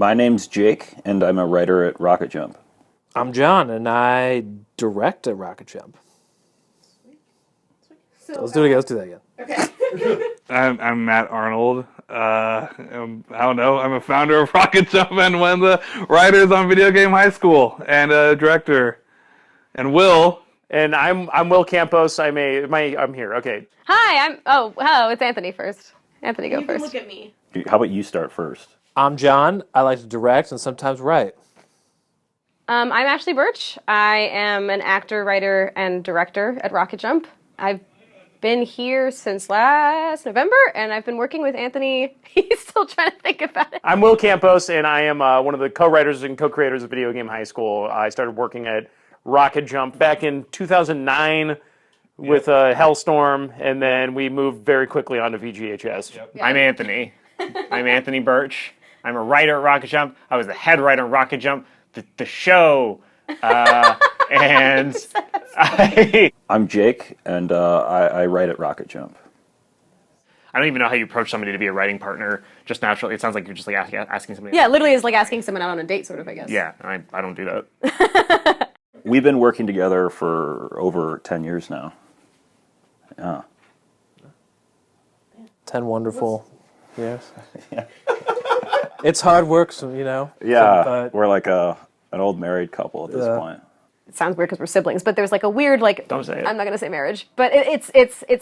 My name's Jake, and I'm a writer at RocketJump. I'm John, and I direct at RocketJump. So, Let's do it again. Let's do that again. Okay. I'm Matt Arnold. I don't know. I'm a founder of RocketJump and one of the writers on Video Game High School and a director. And Will. And I'm Will Campos. I'm here. Okay. Hi, hello, it's Anthony first. Anthony, go You first. can look at me. How about you start first? I'm John. I like to direct and sometimes write. I'm Ashley Burch. I am an actor, writer, and director at RocketJump. I've been here since last November, and I've been working with Anthony. He's still trying to think about it. I'm Will Campos, and I am one of the co-writers and co-creators of Video Game High School. I started working at RocketJump back in 2009 with Hellstorm, and then we moved very quickly on to VGHS. Yep. I'm Anthony. I'm Anthony Burch. I'm a writer at RocketJump. I was the head writer on RocketJump, the show, and I'm Jake, and I write at RocketJump. I don't even know how you approach somebody to be a writing partner just naturally. It sounds like you're just like asking somebody. Yeah, literally is like asking someone out on a date, sort of, I guess. Yeah, I don't do that. We've been working together for over 10 years now. Yeah. 10 wonderful years. Yeah. It's hard work, so, you know. Yeah, but we're like an old married couple at this point. It sounds weird because we're siblings, but there's like a weird, like, Don't say it. I'm not going to say marriage, but it's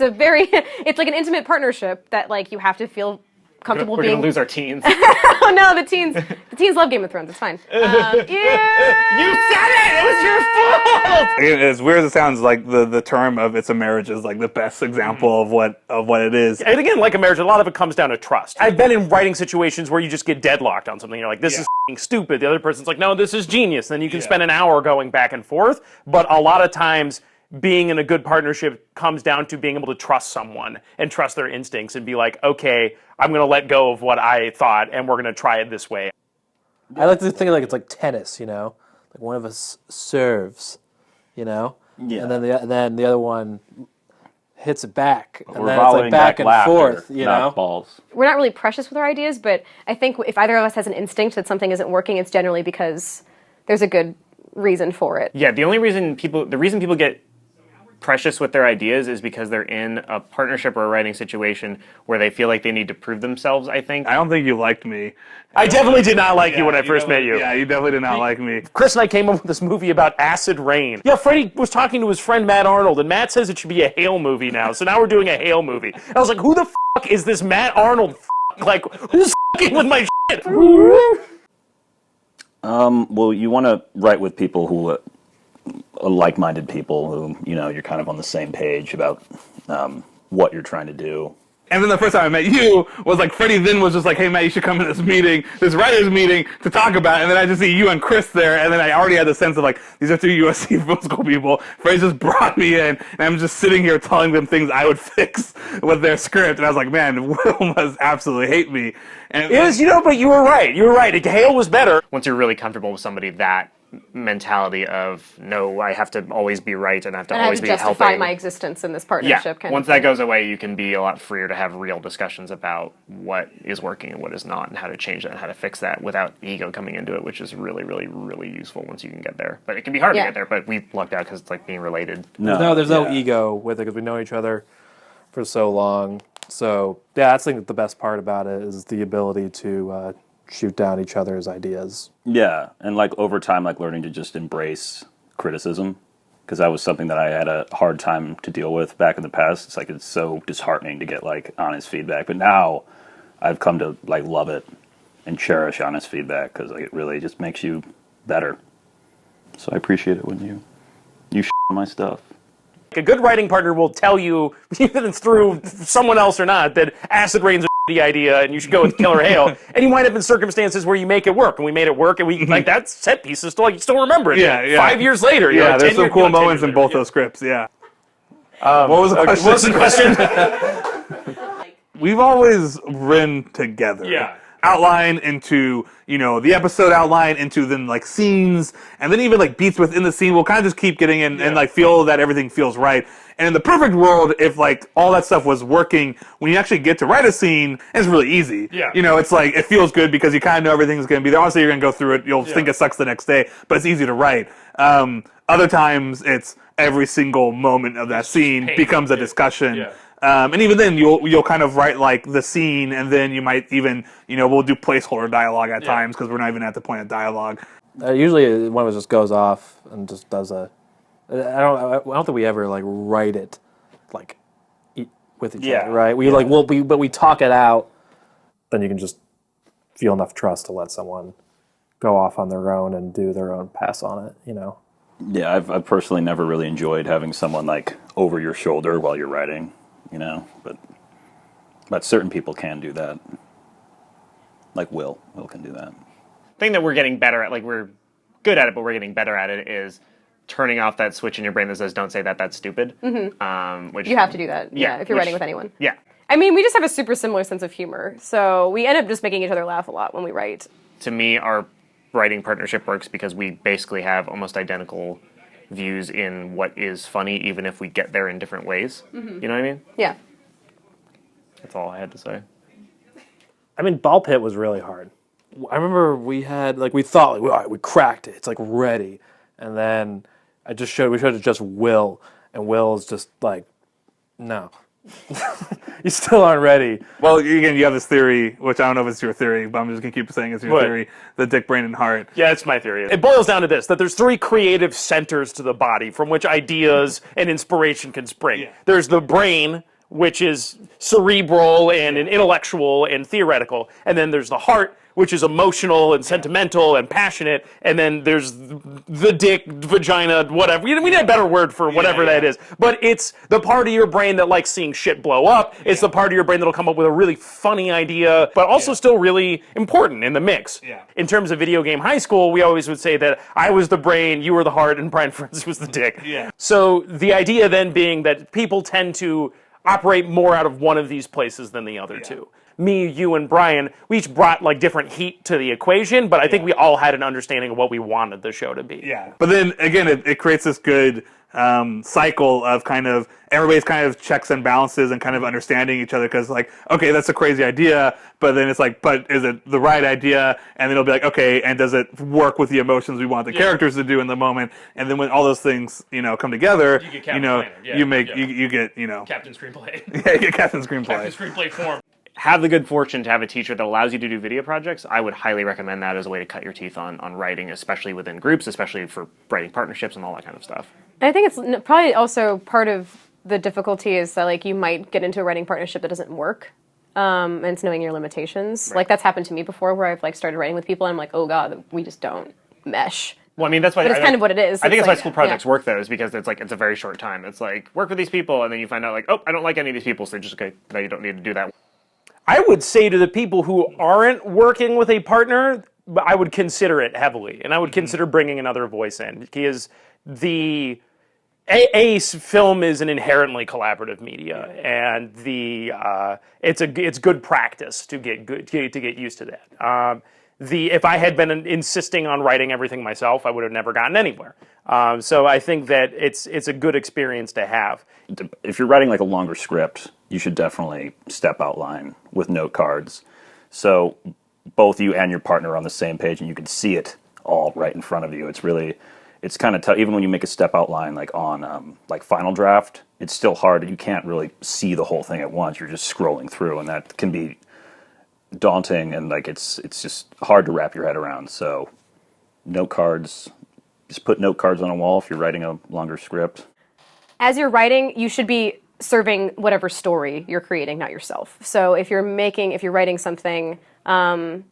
a very, it's like an intimate partnership that, like, you have to feel comfortable We're being. gonna lose our teens. Oh no, the teens love Game of Thrones. It's fine. Yeah. You said it! It was your fault! As weird as it sounds, like the term of "it's a marriage" is like the best example of what it is. And again, like a marriage, a lot of it comes down to trust. I've been in writing situations where you just get deadlocked on something. You're like, this is f***ing stupid. The other person's like, no, this is genius. Then you can spend an hour going back and forth. But a lot of times, being in a good partnership comes down to being able to trust someone and trust their instincts and be like, okay, I'm going to let go of what I thought and we're going to try it this way. I like to think like it's like tennis, you know? Like one of us serves, you know? Yeah. And then the other one hits it back. And We're then it's like back and laughter, forth, you not know? balls. We're not really precious with our ideas, but I think if either of us has an instinct that something isn't working, it's generally because there's a good reason for it. Yeah, the reason people get precious with their ideas is because they're in a partnership or a writing situation where they feel like they need to prove themselves, I think. I don't think you liked me. I definitely did not like you when I first met you. Yeah, you definitely did not like me. Chris and I came up with this movie about acid rain. Yeah, Freddie was talking to his friend Matt Arnold, and Matt says it should be a Hale movie now, so now we're doing a Hale movie. I was like, who the f*** is this Matt Arnold f***? Like, who's f***ing with my shit? Well, you want to write with people who like-minded people who, you know, you're kind of on the same page about what you're trying to do. And then the first time I met you was like Freddie then was just like, hey, Matt, you should come to this meeting, this writer's meeting to talk about it. And then I just see you and Chris there. And then I already had the sense of like, these are two USC film school people. Freddie just brought me in. And I'm just sitting here telling them things I would fix with their script. And I was like, man, Will must absolutely hate me. And It is, you know, but you were right. You were right. Hale was better. Once you're really comfortable with somebody, that mentality of, no, I have to always be right and I have to And I have always to be justify helping. my existence in this Yeah, partnership. Kind once of that thing. goes away, you can be a lot freer to have real discussions about what is working and what is not and how to change that and how to fix that without ego coming into it, which is really, really, really useful once you can get there. But it can be hard to get there, but we lucked out because it's like being related. There's no ego with it because we know each other for so long. So, yeah, I think that the best part about it is the ability to shoot down each other's ideas. Yeah, and like over time, like learning to just embrace criticism, because that was something that I had a hard time to deal with back in the past. It's like it's so disheartening to get like honest feedback, but now I've come to like love it and cherish honest feedback because like it really just makes you better. So I appreciate it when you shit on my stuff. A good writing partner will tell you, even through someone else or not, that acid rain's a shitty idea and you should go with Killer Hale. And you wind up in circumstances where you make it work. And we made it work, and we like that set piece is still like you still remember it. Yeah. 5 years later. Yeah, like, there's some cool 10 moments years in both later. those scripts, yeah. What was the question? What was the question? We've always written together. Yeah. Outline into, you know, the episode outline into then like scenes and then even like beats within the scene. We'll kind of just keep getting in and like feel that everything feels right. And in the perfect world, if like all that stuff was working, when you actually get to write a scene, it's really easy. Yeah. You know, it's like, it feels good because you kind of know everything's going to be there. Obviously, you're going to go through it. You'll think it sucks the next day, but it's easy to write. Other times, it's every single moment of that scene becomes a discussion. Yeah. And even then, you'll kind of write like the scene, and then you might even, we'll do placeholder dialogue at times because we're not even at the point of dialogue. Usually one of us just goes off and just does a. I don't think we ever like write it, like with each other, right? But we talk it out. Then you can just feel enough trust to let someone go off on their own and do their own pass on it, Yeah, I've personally never really enjoyed having someone like over your shoulder while you're writing, but certain people can do that. Like Will can do that. Thing that we're getting better at, like we're good at it, but we're getting better at it, is turning off that switch in your brain that says, don't say that, that's stupid. Which You have to do that, if you're writing with anyone. Yeah. I mean, we just have a super similar sense of humor, so we end up just making each other laugh a lot when we write. To me, our writing partnership works because we basically have almost identical views in what is funny, even if we get there in different ways. You know what I mean? Yeah. That's all I had to say. I mean, ball pit was really hard. I remember we had we thought all right, we cracked it. It's like ready, and then we showed it just Will, and Will's just like, no, you still aren't ready. Well, again, you have this theory, which I don't know if it's your theory, but I'm just going to keep saying it's your theory, the dick, brain, and heart. Yeah, it's my theory. It boils down to this, that there's 3 creative centers to the body from which ideas and inspiration can spring. Yeah. There's the brain, which is cerebral and intellectual and theoretical, and then there's the heart, which is emotional and sentimental and passionate, and then there's the dick, vagina, whatever. We need a better word for whatever that is. But it's the part of your brain that likes seeing shit blow up. It's the part of your brain that'll come up with a really funny idea, but also still really important in the mix. Yeah. In terms of video game high school, we always would say that I was the brain, you were the heart, and Brian Francis was the dick. Yeah. So the idea then being that people tend to operate more out of one of these places than the other two. Me, you, and Brian, we each brought different heat to the equation, but I think we all had an understanding of what we wanted the show to be. Yeah. But then again, it creates this good cycle of everybody's checks and balances and kind of understanding each other, because okay, that's a crazy idea, but then it's but is it the right idea? And then it'll be okay, and does it work with the emotions we want the characters to do in the moment? And then when all those things come together, you get you get Captain Screenplay. Yeah, you get Captain Screenplay. Captain Screenplay form. Have the good fortune to have a teacher that allows you to do video projects. I would highly recommend that as a way to cut your teeth on writing, especially within groups, especially for writing partnerships and all that kind of stuff. I think it's probably also part of the difficulty is that you might get into a writing partnership that doesn't work, and it's knowing your limitations. Right. That's happened to me before, where I've started writing with people and I'm like, oh god, we just don't mesh. Well, I mean, that's why. But it's kind of what it is. I think it's why school projects work, though, is because it's a very short time. It's work with these people, and then you find out oh, I don't like any of these people, so just no, you don't need to do that. I would say to the people who aren't working with a partner, I would consider it heavily, and I would consider bringing another voice in, because the film is an inherently collaborative media, and it's good practice to get used to that. If I had been insisting on writing everything myself, I would have never gotten anywhere. So I think that it's a good experience to have. If you're writing a longer script, you should definitely step outline with note cards, so both you and your partner are on the same page, and you can see it all right in front of you. It's kind of tough. Even when you make a step outline on Final Draft, it's still hard. You can't really see the whole thing at once. You're just scrolling through, and that can be daunting, and it's just hard to wrap your head around. So note cards, just put note cards on a wall if you're writing a longer script. As you're writing, you should be serving whatever story you're creating, not yourself. So if you're writing something and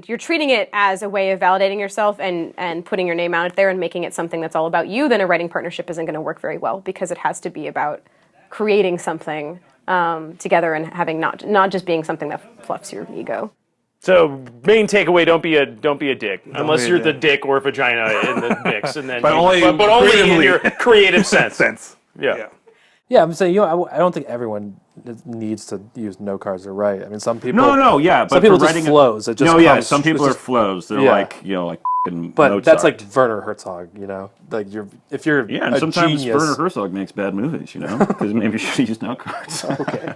you're treating it as a way of validating yourself and putting your name out there and making it something that's all about you, then a writing partnership isn't going to work very well, because it has to be about creating something together and having not just being something that fluffs your ego. So main takeaway: don't be a dick, unless you're the dick or vagina in the mix, and then but only in your creative sense. Yeah, I'm saying I don't think everyone needs to use note cards to write. I mean, some people. No, yeah, but some people for just flows. It just some people are flows. They're like fucking But Mozart. that's like Werner Herzog, you know? Like if you're yeah, and a sometimes genius, Werner Herzog makes bad movies, you know, because maybe you should use note cards. Okay.